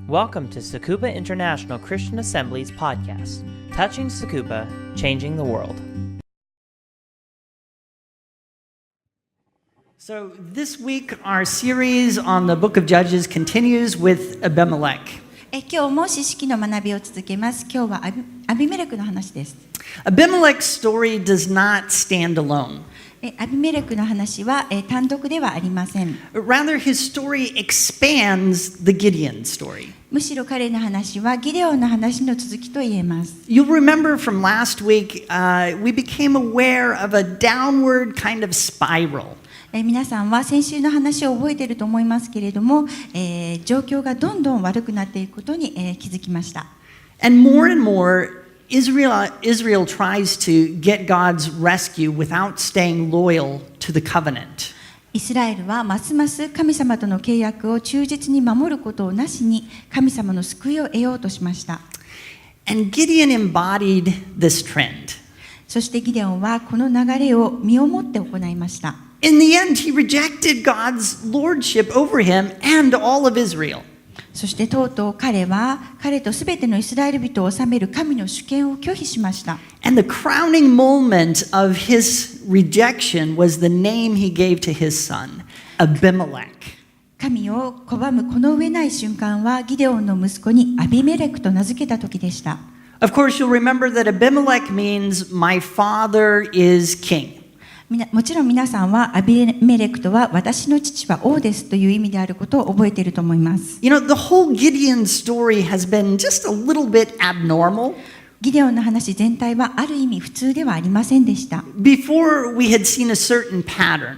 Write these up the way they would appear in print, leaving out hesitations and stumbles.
Welcome to Tsukuba International Christian Assembly's podcast, Touching Tsukuba, Changing the World. So this week, our series on the book of Judges continues with Abimelek. 今日も詩式の学びを続けます。今日はアビメレクの話です。Abimelek's story does not stand alone. アビメレクの話は単独ではありません。Rather, his story expands the Gideon story. むしろ彼の話はギデオンの話の続きと言えます。You'll remember from last week, we became aware of a downward kind of spiral. 皆さんは先週の話を覚えていると思いますけれども、状況がどんどん悪くなっていくことに、気づきました。And more, Israel tries to get God's rescue without staying loyal to the covenant. イスラエルはますます神様との契約を忠実に守ることをなしに神様の救いを得ようとしました。And Gideon embodied this trend. そしてギデオンはこの流れを身をもって行いました。In the end, he rejected God's lordship over him and all of Israel. そしてとうとう彼とすべてのイスラエル人を治める神の主権を拒否しました。And the crowning moment of his rejection was the name he gave to his son, Abimelek. 神を拒むこの上ない瞬間はギデオンの息子にアビメレクと名付けた時でした。Of course, you'll remember that Abimelek means my father is king. もちろん皆さんはアビメレクとは私の父は王ですという意味であることを覚えていると思います。You know, the whole Gideon story has been just a little bit abnormal. ギデオンの話全体はある意味普通ではありませんでした。Before we had seen a certain pattern.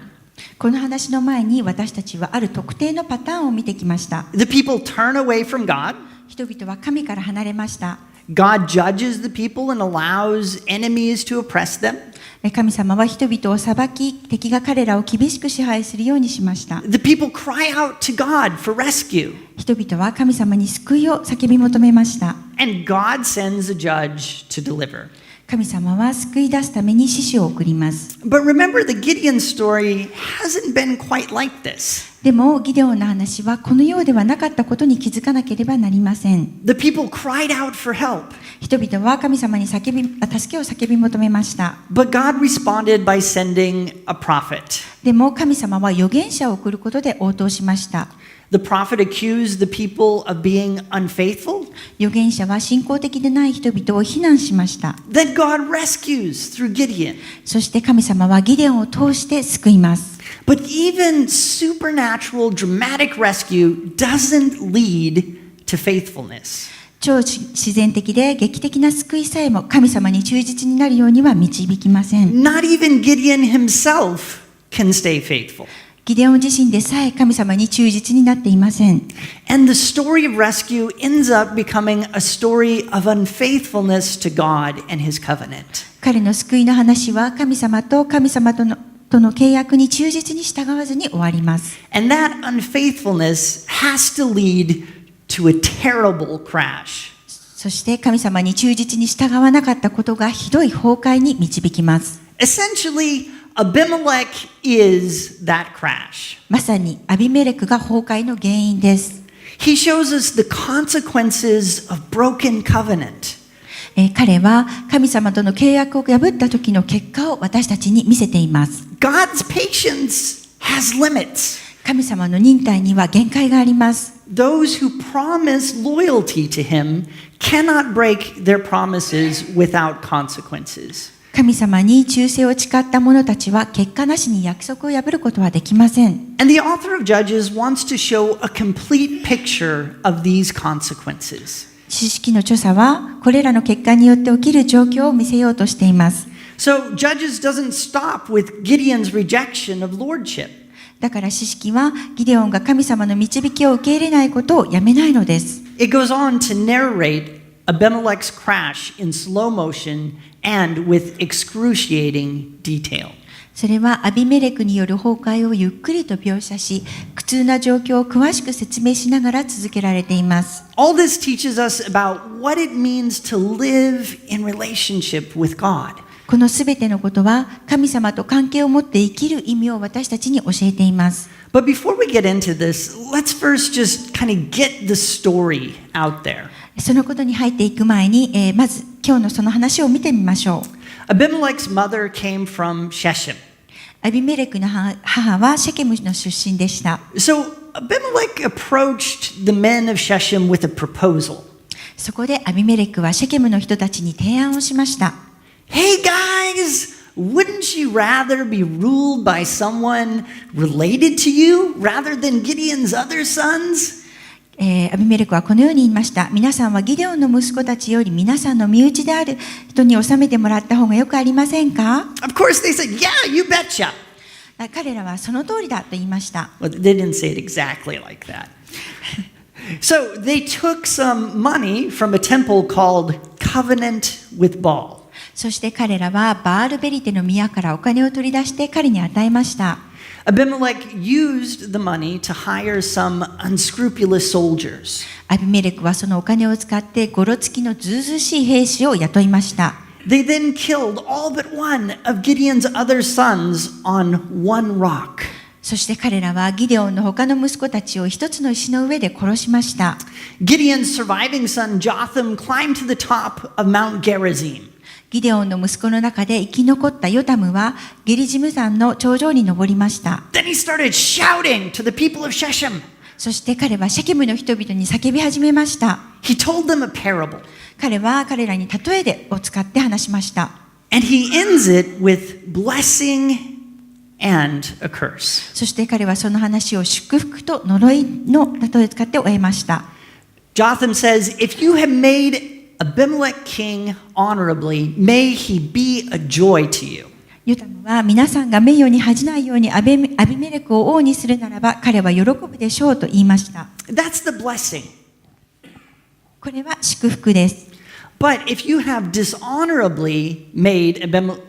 この話の前に私たちはある特定のパターンを見てきました。The people turn away from God. 人々は神から離れました。God judges the people and allows enemies to oppress them. 神様は人々を裁き、敵が彼らを厳しく支配するようにしました。The people cry out to God for rescue. 人々は神様に救いを叫び求めました。And God sends a judge to deliver. 神様は救い出すために使者を送ります。But remember, the Gideon story hasn't been quite like this. でもギデオンの話はこのようではなかったことに気づかなければなりません。The people cried out for help. 人々は神様に助けを叫び求めました。But God responded by sending a prophet. でも神様は預言者を送ることで応答しました。The prophet accused the people of being unfaithful. 預言者は信仰的でない人々を非難しました。Then God rescues through Gideon. そして神様はギデオンを通して救います。But even supernatural, dramatic rescue doesn't lead to faithfulness. 超自然的で劇的な救いさえも神様に忠実になるようには導きません。Not even Gideon himself can stay faithful. ギデオン自身でさえ神様に忠実になっていません。And the story of rescue ends up becoming a story of unfaithfulness to God and his covenant. 彼の救いの話は神様との契約に忠実に従わずに終わります。And that unfaithfulness has to lead to a terrible crash. そして神様に忠実に従わなかったことがひどい崩壊に導きます。Essentially, Abimelek is that crash. まさにアビメレクが崩壊の原因です。He shows us the consequences of broken covenant. 彼は神様との契約を破った時の結果を私たちに見せています。God's patience has limits. 神様の忍耐には限界があります。Those who promise loyalty to him cannot break their promises without consequences. 神様に忠誠を誓った者たちは結果なしに約束を破ることはできません。And the author of Judges wants to show a complete picture of these consequences. 詩式の著者はこれらの結果によって起きる状況を見せようとしています。So Judges doesn't stop with Gideon's rejection of lordship. だから詩式はギデオンが神様の導きを受け入れないことをやめないのです。It goes on to narrate Abimelek's crash in slow motion and with excruciating detail. それはアビメレクによる崩壊をゆっくりと描写し、苦痛な状況を詳しく説明しながら続けられています。All this teaches us about what it means to live in relationship with God. このすべてのことは神様と関係を持って生きる意味を私たちに教えています。But before we get into this, let's first just kind of get the story out there. そのことに入っていく前に、まず今日のその話を見てみましょう。Abimelek's mother came from Shechem. アビメレクの母はシェケムの出身でした。So Abimelek approached the men of Shechem with a proposal. そこでアビメレクはシェケムの人たちに提案をしました。Hey guys, wouldn't you rather be ruled by someone related to you rather than Gideon's other sons? アビメレクはこのように言いました。皆さんはギデオンの息子たちより皆さんの身内である人に治めてもらった方がよくありませんか？ Of course they said, yeah, you betcha. 彼らはその通りだと言いました。Well, they didn't say it exactly like that. So they took some money from a temple called Covenant with Baal. そして彼らはバールベリテの宮からお金を取り出して彼に与えました。Abimelek used the money to hire some unscrupulous soldiers. アビメレクはそのお金を使ってゴロつきのずうずうしい兵士を雇いました。They then killed all but one of Gideon's other sons on one rock. そして彼らはギデオンの他の息子たちを一つの石の上で殺しました。Gideon's surviving son Jotham climbed to the top of Mount Gerizim. ギデオンの息子の中で生き残ったヨタムはゲリジム山の頂上に登りました。Then he started shouting to the people of Shechem. そして彼はシェケムの人々に叫び始めました。He told them a parable. 彼は彼らに例えを使って話しました。And he ends it with blessing and a curse. そして彼はその話を祝福と呪いの例えを使って終えました。Jotham says, if you have made Abimelek king honorably, may he be a joy to you. ヨタムは皆さんが名誉に恥じないようにアビメレクを王にするならば彼は喜ぶでしょうと言いました。That's the blessing. これは祝福です。But if you have dishonorably made But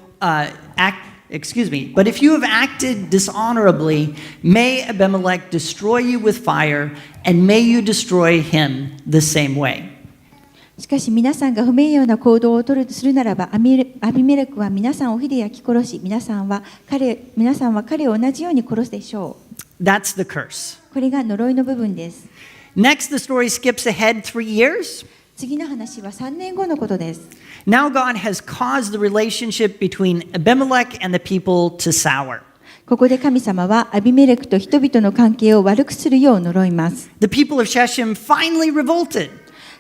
if you have acted dishonorably, may Abimelek destroy you with fire, and may you destroy him the same way. しかし皆さんが不名誉な行動を取るとするならばアビメレクは皆さんを火で焼き殺し皆さんは彼を同じように殺すでしょう。That's the curse. これが呪いの部分です。Next, the story skips ahead 3 years. 次の話は3年後のことです。Now God has caused the relationship between Abimelek and the people to sour. ここで神様はアビメレクと人々の関係を悪くするよう呪います。The people of Shechem finally revolted.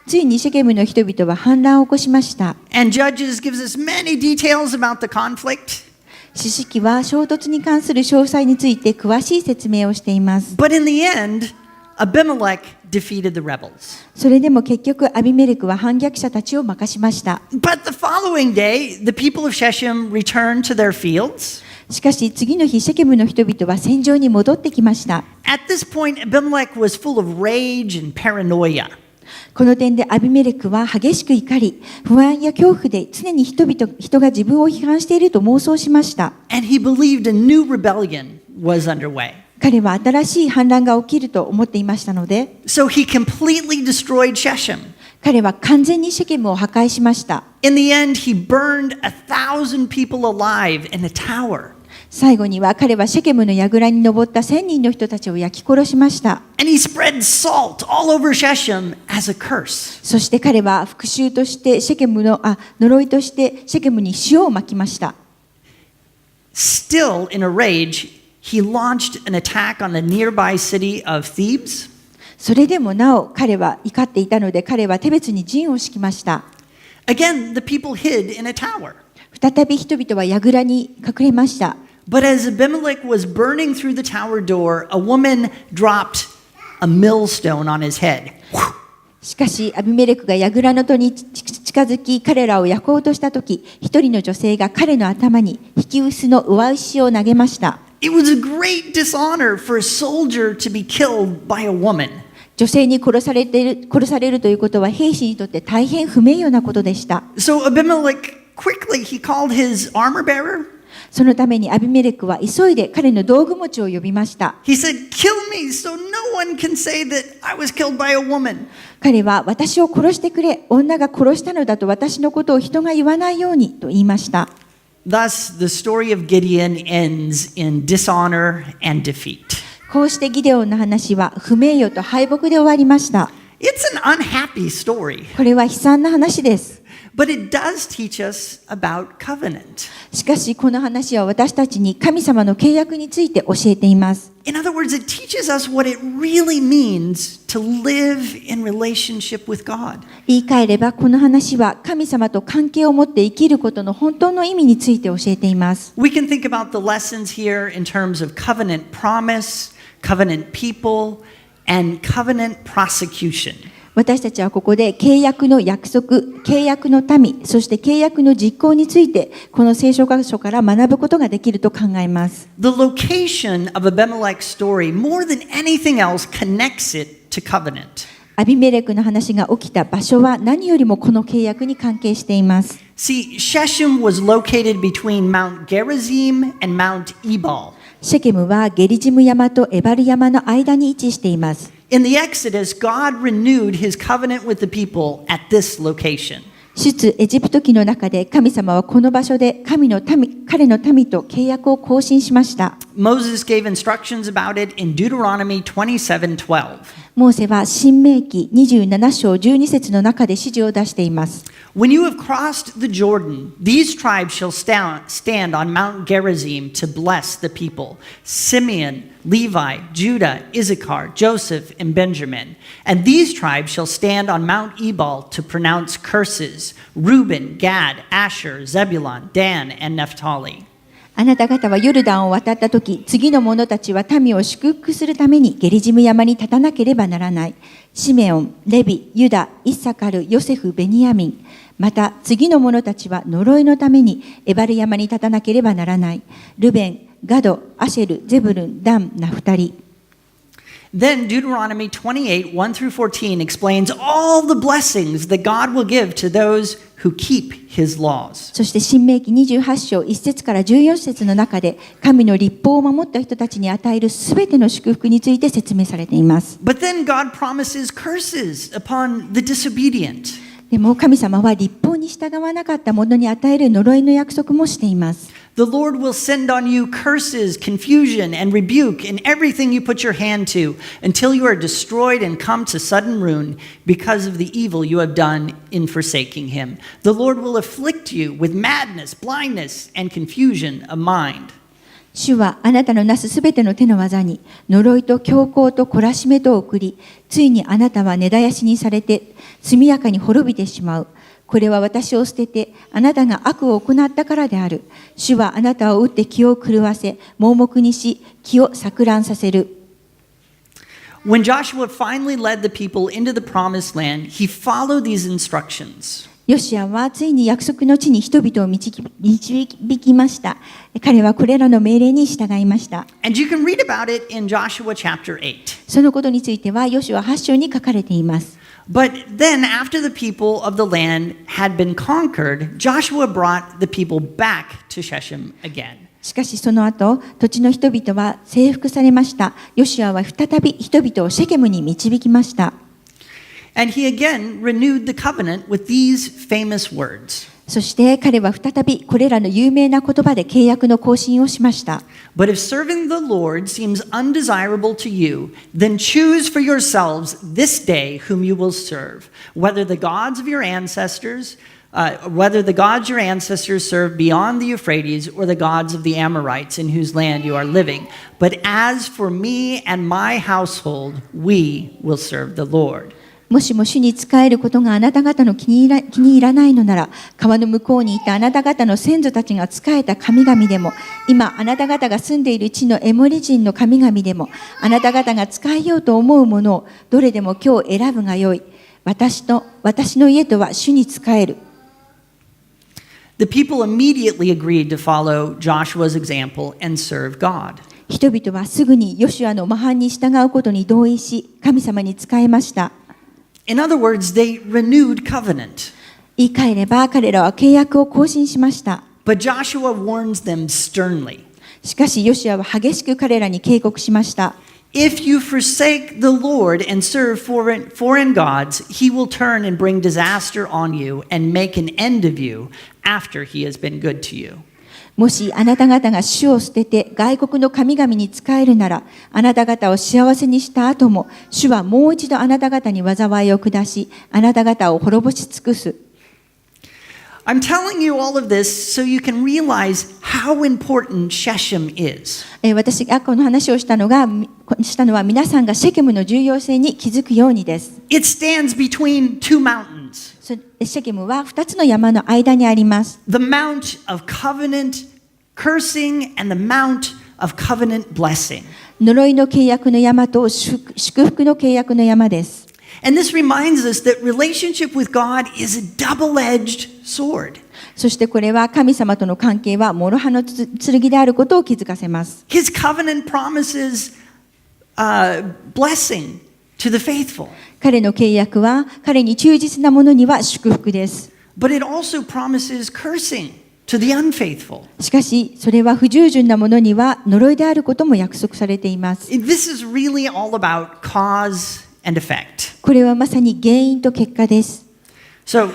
ついにシェケムの人々は反乱を起こしました。And Judges gives us many details about the conflict. 士師記は衝突に関する詳細について詳しい説明をしています。But in the end, Abimelek defeated the rebels. それでも結局アビメレクは反逆者たちを負かしました。But the following day, the people of Shechem returned to their fields. しかし次の日シェケムの人々は戦場に戻ってきました。At this point, Abimelek was full of rage and paranoia. この点でアビメレクは激しく怒り、不安や恐怖で常に人が自分を批判していると妄想しました。And he believed a new rebellion was underway. 彼は新しい反乱が起きると思っていましたので、So he completely destroyed Shechem. 彼は完全にシェケムを破壊しました。In the end, he burned 1,000 people alive in a tower. 最後には彼はシェケムの櫓に登った1000人の人たちを焼き殺しました。And he spread salt all over Shechem as a curse. そして彼は復讐として呪いとしてシェケムに塩をまきました。Still in a rage, he launched an attack on the nearby city of Thebes. それでもなお彼は怒っていたので彼はテベツに陣を敷きました。Again, the people hid in a tower. 再び人々は櫓に隠れました。But as Abimelek was burning through the tower door, a woman dropped a millstone on his head. しかしアビメレクが櫓の戸に近づき彼らを焼こうとしたとき、一人の女性が彼の頭に引き薄の上石を投げました。It was a great dishonor for a soldier to be killed by a woman. 女性に殺されるということは兵士にとって大変不名誉なことでした。So Abimelek quickly he called his armor bearer. そのためにアビメレクは急いで彼の道具持ちを呼びました。He said, "Kill me so no one can say that I was killed by a woman." 彼は私を殺してくれ、女が殺したのだと私のことを人が言わないようにと言いました。Thus, the story of Gideon ends in dishonor and defeat. こうしてギデオンの話は不名誉と敗北で終わりました。It's an unhappy story, これは悲惨な話です。but it does teach us about covenant. しかしこの話は私たちに神様の契約について教えています。In other words, it teaches us what it really means to live in relationship with God. 言い換えればこの話は神様と関係を持って生きることの本当の意味について教えています。We can think about the lessons here in terms of covenant promise, covenant people, and covenant prosecution. 私たちはここで契約の約束、契約の民、そして契約の実行についてこの聖書箇所から学ぶことができると考えます。The location of Abimelek's story, more than anything else, connects it to covenant. アビメレクの話が起きた場所は何よりもこの契約に関係しています。See, Shechem was located between Mount Gerizim and Mount Ebal. シェケムはゲリジム山とエバル山の間に位置しています。In the Exodus, God renewed his covenant with the people at this location. 出エジプト記の中で神様はこの場所で彼の民と契約を更新しました。Moses gave instructions about it in Deuteronomy 27:12. モーセは申命記27章12節の中で指示を出しています。When you have crossed the Jordan, these tribes shall stand on Mount Gerizim to bless the people: Simeon, Levi, Judah, Issachar, Joseph, and Benjamin. And these tribes shall stand on Mount Ebal to pronounce curses: Reuben, Gad, Asher, Zebulun, Dan, and Naphtali. あなた方はヨルダンを渡ったとき、次の者たちは民を祝福するためにゲリジム山に立たなければならない。シメオン、レビ、ユダ、イッサカル、ヨセフ、ベニヤミン。また次の者たちは呪いのためにエバル山に立たなければならない。ルベン、ガド、アシェル、ゼブルン、ダン、ナフタリ。Then Deuteronomy 28, 1 through 14 explains all the blessings that God will give to those who keep his laws. そして申命記28章1節から14節の中で神の律法を守った人たちに与えるすべての祝福について説明されています。But then God promises curses upon the disobedient. でも神様は律法に従わなかった者に与える呪いの約束もしています。The Lord will send on you curses, confusion, and rebuke in everything you put your hand to until you are destroyed and come to sudden ruin because of the evil you have done in forsaking him. The Lord will afflict you with madness, blindness, and confusion of mind. 主はあなたのなすすべての手の技に呪いと凶行と懲らしめとを送り、ついにあなたは根絶やしにされて速やかに滅びてしまう。これは私を捨ててあなたが悪を行ったからである。主はあなたを打って気を狂わせ、盲目にし気を錯乱させる。When Joshua finally led the people into the promised land, he followed these instructions. ヨシアはついに約束の地に人々を導きました。彼はこれらの命令に従いました。And you can read about it in Joshua chapter 8. そのことについてはヨシュア8章に書かれています。But then, after the people of the land had been conquered, Joshua brought the people back to Shechem again. しかしその後、土地の人々は征服されました。ヨシュアは再び人々をシェケムに導きました。And he again renewed the covenant with these famous words. そして彼は再びこれらの有名な言葉で契約の更新をしました。But if serving the Lord seems undesirable to you, then choose for yourselves this day whom you will serve, whether the gods your ancestors served beyond the Euphrates or the gods of the Amorites in whose land you are living. But as for me and my household, we will serve the Lord. もしも主に仕えることがあなた方の気に入らないのなら、川の向こうにいたあなた方の先祖たちが仕えた神々でも、今あなた方が住んでいる地のエモリ人の神々でも、あなた方が仕えようと思うものをどれでも今日選ぶがよい。私の家とは主に仕える。The people immediately agreed to follow Joshua's example and serve God. 人々はすぐにヨシュアの模範に従うことに同意し、神様に仕えました。In other words, they renewed covenant. 言い換えれば彼らは契約を更新しました。But Joshua warns them sternly. しかしヨシュアは激しく彼らに警告しました。If you forsake the Lord and serve foreign gods, he will turn and bring disaster on you and make an end of you after he has been good to you. もしあなた方が主を捨てて外国の神々に仕えるなら、あなた方を幸せにした後も、主はもう一度あなた方に災いを下し、あなた方を滅ぼし尽くす。I'm telling you all of this so you can realize how important Shechem is. 私がこの話をしたのは皆さんがシェケムの重要性に気づくようにです。It stands between two mountains. シェケムは2つの山の間にあります。The Mount of Covenant cursing and the Mount of Covenant blessing. 呪いの契約の山と祝福の契約の山です。And this reminds us that relationship with God is a double-edged sword. そしてこれは神様との関係は諸刃の剣であることを気づかせます。His covenant promises blessing to the faithful. 彼の契約は彼に忠実な者には祝福です。But it also promises cursing to the unfaithful. しかしそれは不従順な者には呪いであることも約束されています。This is really all about cause and effect. これはまさに原因と結果です。So,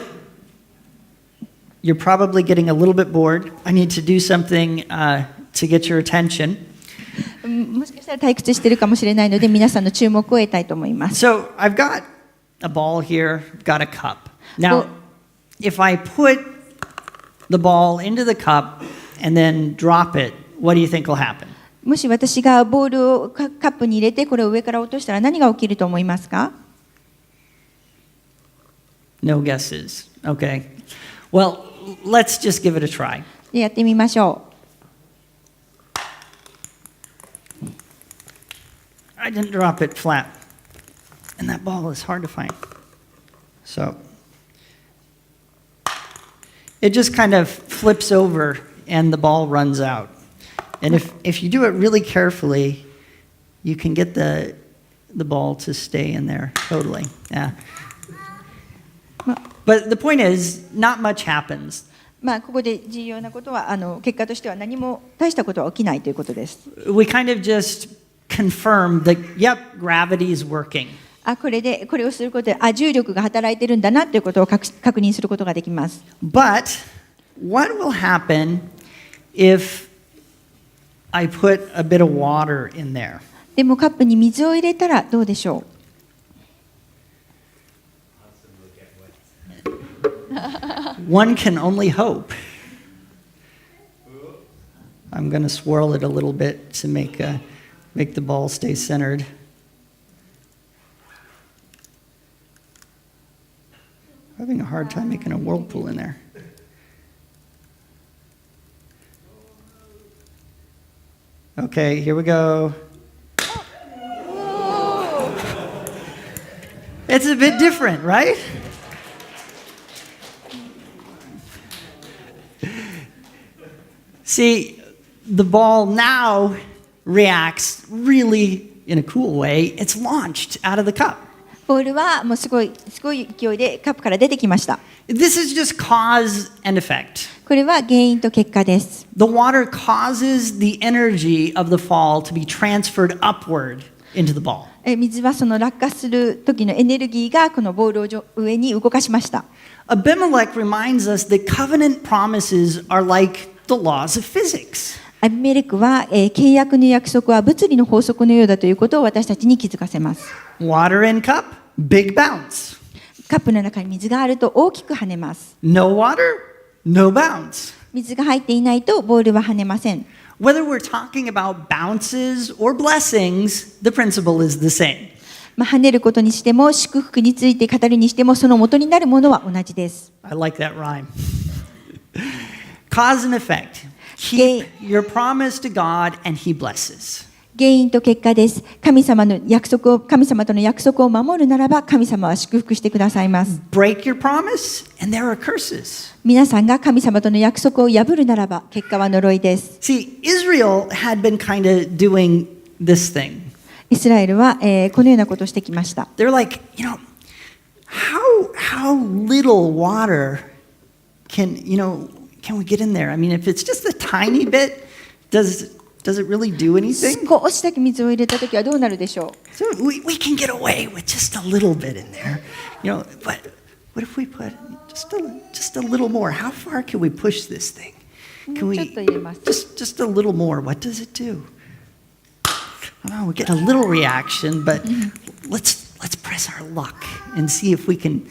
you're probably getting a little bit bored. I need to do something to get your attention. もしかしたら退屈しているかもしれないので、皆さんの注目を得たいと思います。So, I've got a ball here, I've got a cup. Now, if I put the ball into the cup and then drop it, what do you think will happen? もし私がボールをカップに入れてこれを上から落としたら何が起きると思いますか？ No guesses. Okay. Well, let's just give it a try. やってみましょう。I didn't drop it flat. And that ball is hard to find. So, it just kind of flips over and the ball runs out. And if you do it really carefully, you can get the ball to stay in there totally. Yeah. But the point is, not much happens. ここで重要なことは結果としては何も大したことは起きないということです。We kind of just confirm that, yep, gravity is working. これをすることで重力が働いてるんだなということを確認することができます。But what will happen if I put a bit of water in there? でもカップに水を入れたらどうでしょう？One can only hope. I'm going to swirl it a little bit to make the ball stay centered. I'm having a hard time making a whirlpool in there. Okay, here we go. It's a bit different, right? See, the ball now reacts really in a cool way. It's launched out of the cup. ボールはもうすごい勢いでカップから出てきました。This is just cause and effect. これは原因と結果です。The water causes the energy of the fall to be transferred upward into the ball. 水はその落下する時のエネルギーがこのボールを上に動かしました。Abimelek reminds us that covenant promises are like the laws of physics. アビメレクは、契約の約束は物理の法則のようだということを私たちに気づかせます。Water in cup, big bounce. カップの中に水があると大きく跳ねます。No water, no bounce. 水が入っていないとボールは跳ねません。Whether we're talking about bounces or blessings, the principle is the same. 跳ねることにしても祝福について語るにしてもその元になるものは同じです。I like that rhyme. Cause and effect. Keep your promise to God and He blesses. 原因と結果です。神様との約束を守るならば神様は祝福してくださいます。Break your promise and there are curses. 皆さんが神様との約束を破るならば結果は呪いです。See, Israel had been kind of doing this thing. イスラエルは、このようなことをしてきました。They're like, how little water can we get in there? I mean, if it's just a tiny bit, does it really do anything? 少しだけ水を入れたときはどうなるでしょう？ So we can get away with just a little bit in there. But what if we put just a little more? How far can we push this thing? Can we ちょっと入れます。 just a little more? What does it do? Oh, we get a little reaction, but let's press our luck and see if we can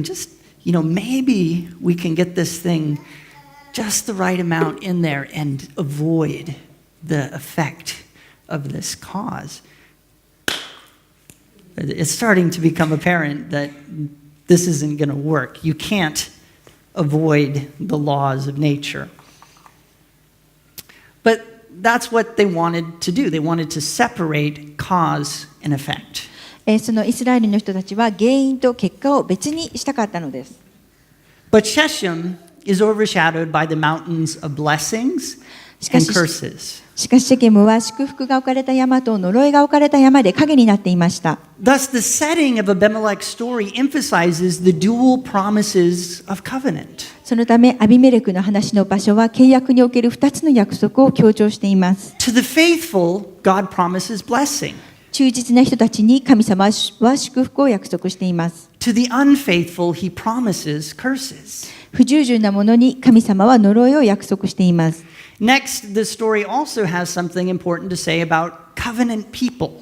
just, maybe we can get this thing just the right amount in there and avoid the effect of this cause. It's starting to become apparent that this isn't going to work. You can't avoid the laws of nature. But that's what they wanted to do. They wanted to separate cause and effect. そのイスラエルの人たちは原因と結果を別にしたかったのです。 But Shechem is overshadowed by the mountains of blessings and curses. しかしシェケムは祝福が置かれた山と呪いが置かれた山で影になっていました。 Thus, the setting of Abimelek's story emphasizes the dual promises of covenant. そのためアビメレクの話の場所は契約における2つの約束を強調しています。 To the faithful, God promises blessing. 忠実な人たちに神様は祝福を約束しています。 To the unfaithful, he promises curses. 不従順な者に神様は呪いを約束しています。 Next, the story also has something important to say about covenant people.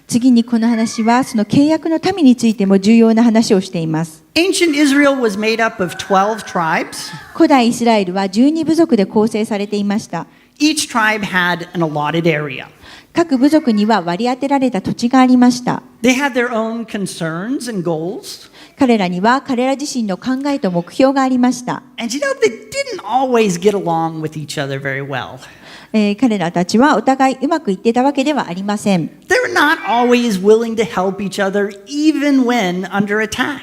次にこの話はその契約の民についても重要な話をしています。 Ancient Israel was made up of 12 tribes. 古代イスラエルは12部族で構成されていました。 Each tribe had an allotted area. 各部族には割り当てられた土地がありました。 They had their own concerns and goals. 彼らには彼ら自身の考えと目標がありました。 And they didn't always get along with each other very well. 彼らたちはお互いうまくいってたわけではありません。 They were not always willing to help each other even when under attack.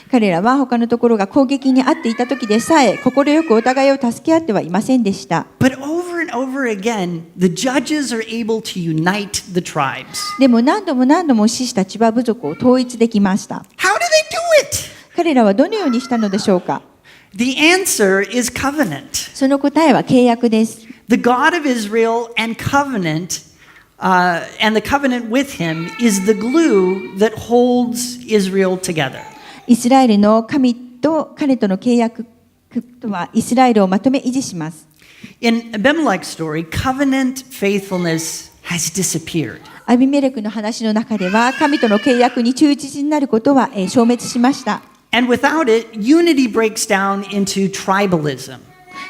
彼らは他のところが攻撃に遭っていた時でさえ快くお互いを助け合ってはいませんでした。 But over and over again, the judges are able to unite the tribes. でも何度も士師たちは部族を統一できました。 How do they do it? 彼らはどのようにしたのでしょうか。 The answer is covenant. その答えは契約です。 The God of Israel and covenant, and the covenant with him is the glue that holds Israel together. イスラエルの神と彼との契約とはイスラエルをまとめ維持します。 In Abimelek's story, covenant faithfulness has disappeared. アビメレクの話の中では神との契約に忠実になることは消滅しました。 And without it, unity breaks down into tribalism.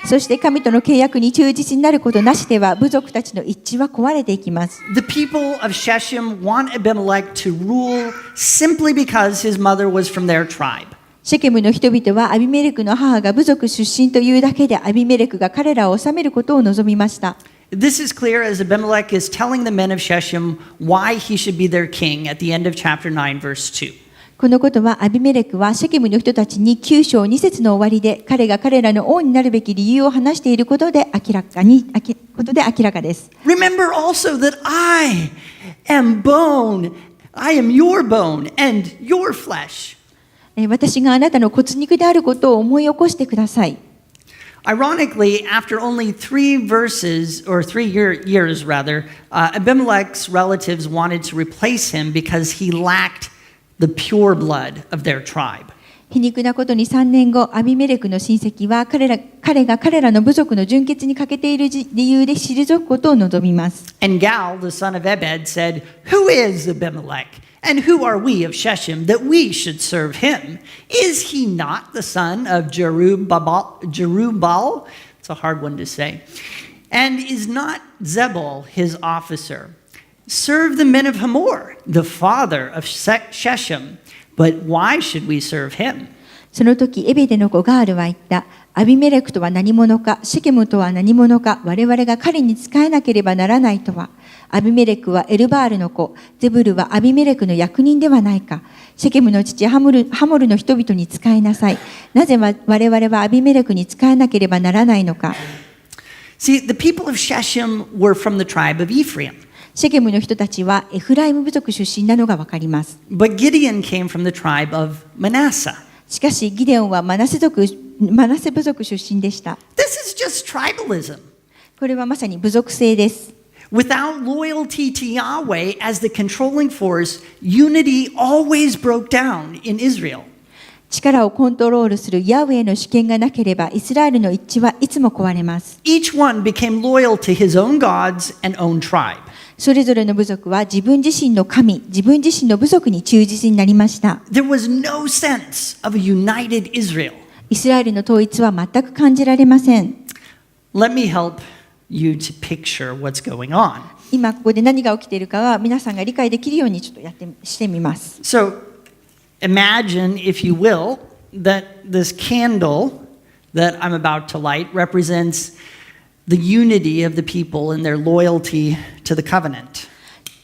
そして神との契約に忠実になることなしでは部族たちの一致は壊れていきます。 The people of Shechem want Abimelek to rule simply because his mother was from their tribe. シェケムの人々はアビメレクの母が部族出身というだけでアビメレクが彼らを治めることを望みました。 This is clear as Abimelek is telling the men of Shechem why he should be their king at the end of chapter 9, verse 2. このことはアビメレクはシェケムの人たちに9章2節の終わりで彼が彼らの王になるべき理由を話していることで明らかです。 Remember also that I am your bone and your flesh. 私があなたの骨肉であることを思い起こしてください。 Ironically, after only 3 verses, or 3 years rather, Abimelek's relatives wanted to replace him because he lacked the pure blood of their tribe. 皮肉なことに3年後、アビメレクの親戚は彼が彼らの部族の純潔に欠けている理由で退くことを望みます。 And Gal, the son of Ebed, said, Who is Abimelek? And who are we of Shechem that we should serve him? Is he not the son of Jerubbaal? It's a hard one to say. And is not Zebul his officer? Serve the men of Hamor, the father of Shechem. But why should we serve him? その時エベデの子ガールは言った。アビメレクとは何者か、シェケムとは何者か、我々が彼に仕えなければならないとは。アビメレクはエルバールの子、ゼブルはアビメレクの役人ではないか。シェケムの父ハモルの人々に仕えなさい。なぜ我々はアビメレクに仕えなければならないのか。See, the people of Shechem were from the tribe of Ephraim. シェケムの人たちはエフライム部族出身なのがわかります。But Gideon came from the tribe of Manasseh. しかしギデオンはマナセ部族出身でした。This is just tribalism. これはまさに部族性です。Without loyalty to Yahweh as the controlling force, unity always broke down in Israel. 力をコントロールするヤウェの主権がなければ、イスラエルの一致はいつも壊れます。Each one became loyal to his own gods and own tribe. それぞれの部族は自分自身の神、自分自身の部族に忠実になりました。There was no sense of a united Israel. イスラエルの統一は全く感じられません。Let me help you to picture what's going on. 今ここで何が起きているかは皆さんが理解できるようにちょっとしてみます。So imagine, if you will, that this candle that I'm about to light represents the unity of the people and their loyalty to the covenant.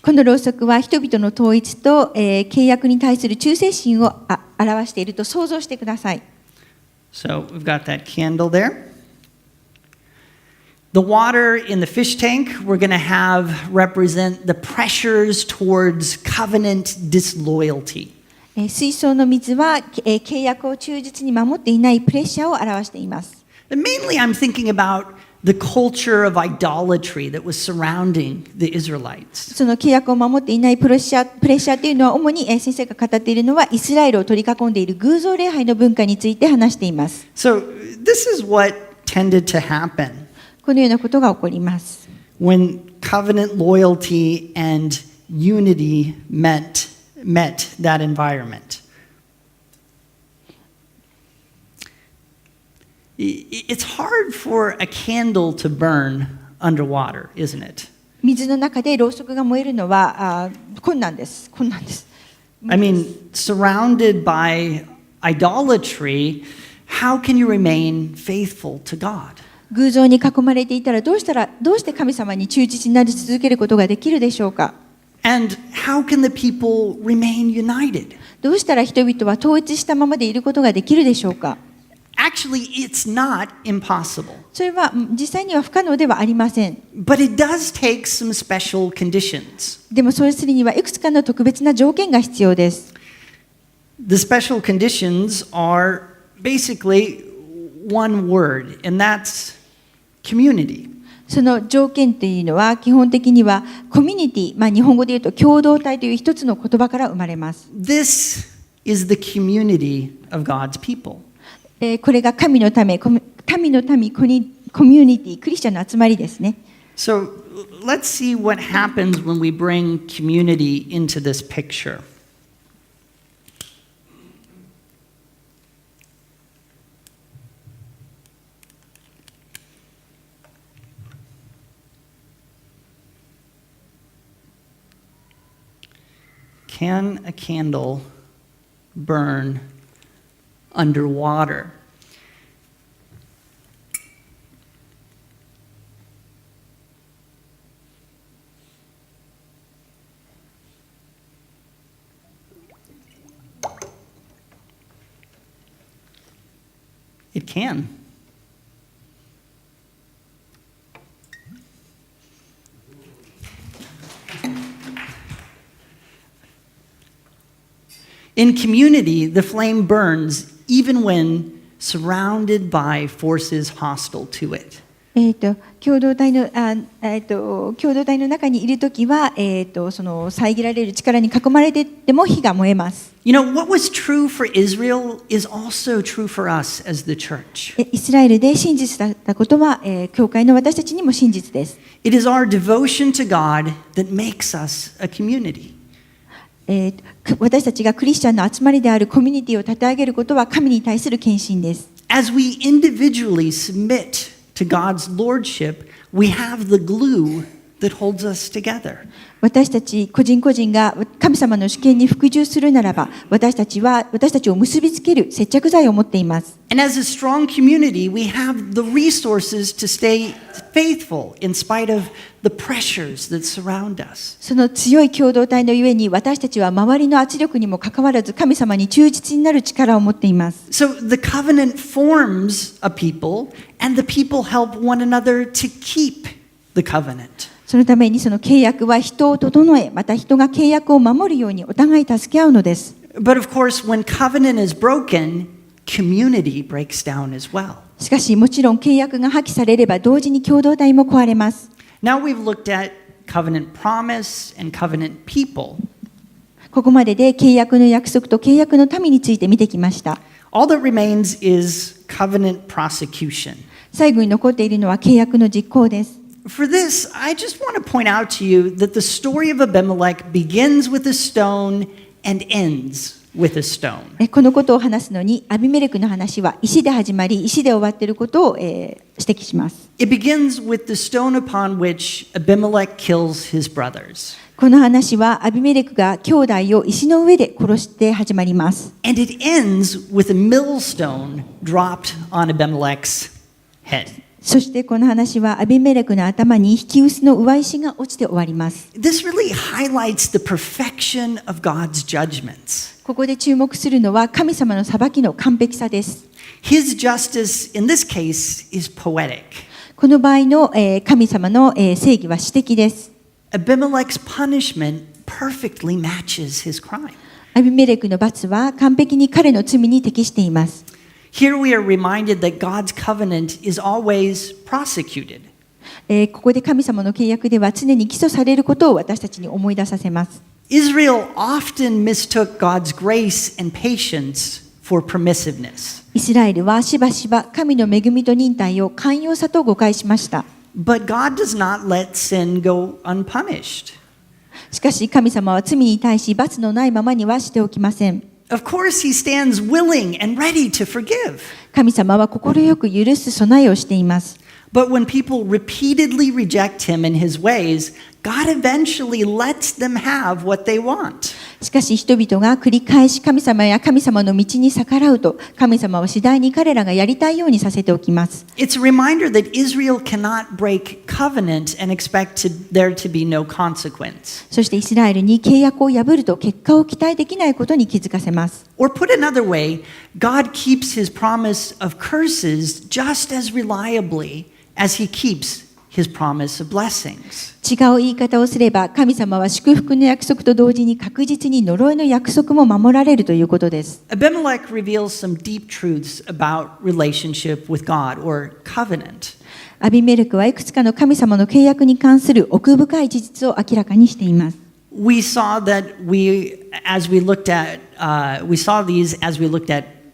このろうそくは人々の統一と、契約に対する忠誠心を表していると想像してください。So we've got that candle there. The water in the fish tank we're going to have represent the pressures towards covenant disloyalty. 水槽の水は、契約を忠実に守っていないプレッシャーを表しています。And mainly I'm thinking about the culture of idolatry that was surrounding the Israelites. その契約を守っていないプレッシャーというのは主に先生が語っているのはイスラエルを取り囲んでいる偶像礼拝の文化について話しています。So this is what tended to happen このようなことが起こります。when covenant loyalty and unity met that environment. It's hard for a candle to burn underwater, isn't it? 水の中でろうそくが燃えるのは困難です。I mean, surrounded by idolatry, how can you remain faithful to God? 偶像に囲まれていたらどうして神様に忠実になり続けることができるでしょうか。And how can the people remain united? どうしたら人々は統一したままでいることができるでしょうか。Actually, it's not impossible. それは実際には不可能ではありません。But it does take some special conditions. でもそれするにはいくつかの特別な条件が必要です。The special conditions are basically one word, and that's community. その条件というのは基本的にはコミュニティ、日本語で言うと共同体という一つの言葉から生まれます。This is the community of God's people. これが神の民、コミュニティ、クリスチャンの集まりですね。So let's see what happens when we bring community into this picture. Can a candle burn underwater? It can. In community, the flame burns even when surrounded by forces hostile to it. 共同体の中にいるときは、その遮られる力に囲まれてでも火が燃えます。You know, what was true for Israel is also true for us as the church. イスラエルで真実だったことは、教会の私たちにも真実です。It is our devotion to God that makes us a community. 私たちがクリスチャンの集まりであるコミュニティを立て上げることは神に対する献身です。As we individually submit to God's lordship, we have the glue that holds us together. 私たち個人個人が神様の主権に服従するならば、私たちを結びつける接着剤を持っています。And as a strong community, we have the resources to stay faithful in spite of the pressures that surround us. その強い共同体のゆえに、私たちは周りの圧力にもかかわらず神様に忠実になる力を持っています。So the covenant forms a people, and the people help one another to keep the covenant. そのためにその契約は人を整え、また人が契約を守るようにお互い助け合うのです。But of course, when covenant is broken, community breaks down as well. しかしもちろん契約が破棄されれば同時に共同体も壊れます。Now we've looked at covenant promise and covenant people. ここまでで契約の約束と契約の民について見てきました。All that remains is covenant prosecution. 最後に残っているのは契約の実行です。For this, I just want to point out to you that the story of Abimelek begins with a stone and ends with a stone. このことを話すのに、アビメレクの話は石で始まり、石で終わっていることを、指摘します。It begins with the stone upon which Abimelek kills his brothers. この話はアビメレクが兄弟を石の上で殺して始まります。And it ends with a millstone dropped on Abimelek's head. そしてこの話はアビメレクの頭に引き薄の上石が落ちて終わります。This really highlights the perfection of God's judgments. ここで注目するのは神様の裁きの完璧さです。His justice in this case is poetic. この場合の神様の正義は詩的です。Abimelek's punishment perfectly matches his crime. アビメレクの罰は完璧に彼の罪に適しています。Here we are reminded that God's covenant is always prosecuted. ここで神様の契約では常に起訴されることを私たちに思い出させます。Israel often mistook God's grace and patience for permissiveness. イスラエルはしばしば神の恵みと忍耐を寛容さと誤解しました。But God does not let sin go unpunished. しかし神様は罪に対し罰のないままにはしておきません。Of course, he stands willing and ready to forgive. 神様は快く許す備えをしています。But when people repeatedly reject him and his ways, God eventually lets them have what they want. しかし人々が繰り返し神様や神様の道に逆らうと、神様は次第に彼らがやりたいようにさせておきます。It's a reminder that Israel cannot break covenant and expect there to be no consequence. そしてイスラエルに契約を破ると結果を期待できないことに気づかせます。Or put another way, God keeps his promise of curses just as reliably as he keeps his promise of blessings. 違う言い方をすれば、神様は祝福の約束と同時に確実に呪いの約束も守られるということです。Abimelek reveals some deep truths about relationship with God or covenant. アビメレクはいくつかの神様の契約に関する奥深い事実を明らかにしています。We saw these as we looked at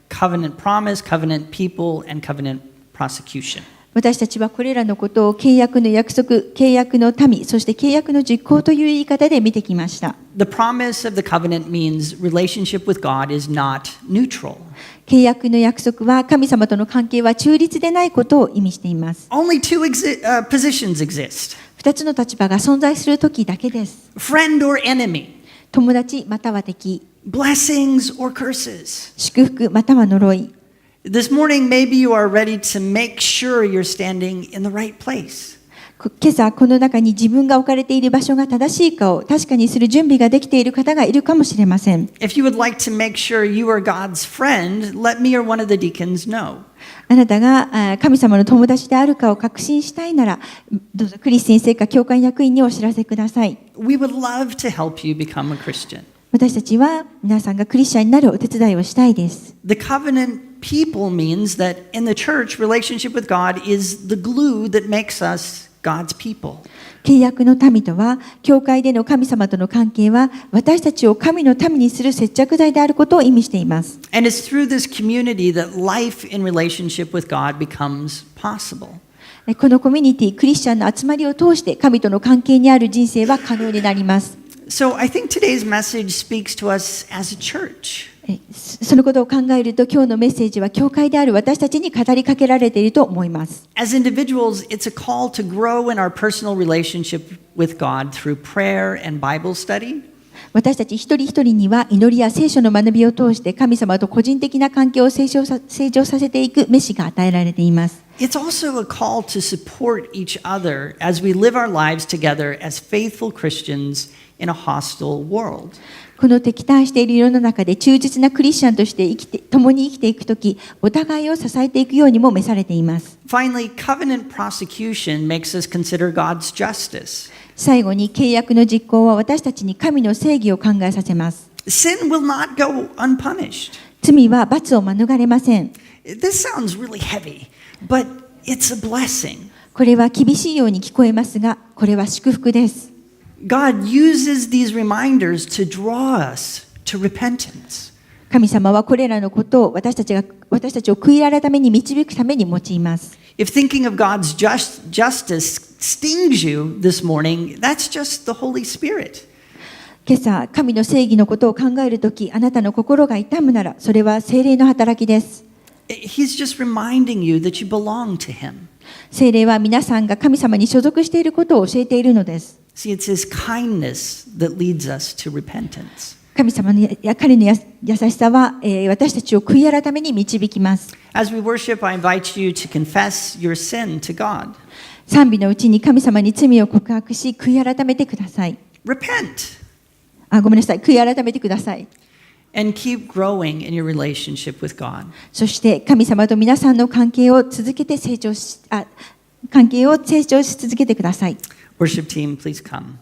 covenant promise, covenant people, and covenant prosecution. 私たちはこれらのことを契約の約束、契約の民、そして契約の実行という言い方で見てきました。The promise of the covenant means relationship with God is not neutral. 契約の約束は神様との関係は中立でないことを意味しています。Only two positions exist. 二つの立場が存在するときだけです。Friend or enemy. 友達または敵。Blessings or curses. 祝福または呪い。This morning, maybe you are ready to make sure you're standing in the right place. 今朝この中に自分が置かれている場所が正しいかを確かにする準備ができている方がいるかもしれません。If you would like to make sure you are God's friend, let me or one of the deacons know. あなたが神様の友達であるかを確信したいなら、どうぞクリス先生か教会役員にお知らせください。We would love to help you become a Christian. 私たちは皆さんがクリスチャンになるお手伝いをしたいです。The covenant people means that in the church, relationship with God is the glue that makes us God's people. 契約の民とは、教会での神様との関係は、私たちを神の民にする接着剤であることを意味しています。And it's through this community that life in relationship with God becomes possible. このコミュニティ、クリスチャンの集まりを通して神との関係にある人生は可能になります。So I think today's message speaks to us as a church. そのことを考えると、今日のメッセージは教会である私たちに語りかけられていると思います。As individuals, it's a call to grow in our personal relationship with God through prayer and Bible study. 私たち一人一人には祈りや聖書の学びを通して神様と個人的な関係を成長させていく召しが与えられています。It's also a call to support each other as we live our lives together as faithful Christians in a hostile world. この敵対している世の中で忠実なクリスチャンとして共に生きていくとき、お互いを支えていくようにも召されています。Finally, covenant prosecution makes us consider God's justice. 最後に契約の実行は私たちに神の正義を考えさせます。Sin will not go unpunished. 罪は罰を免れません。This sounds really heavy, but it's a blessing. これは厳しいように聞こえますが、これは祝福です。God uses these reminders to draw us to repentance. 神様はこれらのことを私たちを悔い改めに導くために用います。If thinking of God's justice stings you this morning, that's just the Holy Spirit. 今朝、神の正義のことを考えるとき、あなたの心が痛むなら、それは聖霊の働きです。He's just reminding you that you belong to Him. 聖霊は皆さんが神様に所属していることを教えているのです。See, it's His kindness that leads us to repentance. 神様の彼の優しさは、私たちを悔い改めに導きます。As we worship, I invite you to confess your sin to God. 賛美のうちに神様に罪を告白し、悔い改めてください。Repent ごめんなさい。悔い改めてください。and keep growing in your relationship with God. そして神様と皆さんの関係を成長し続けてください。Worship team, please come.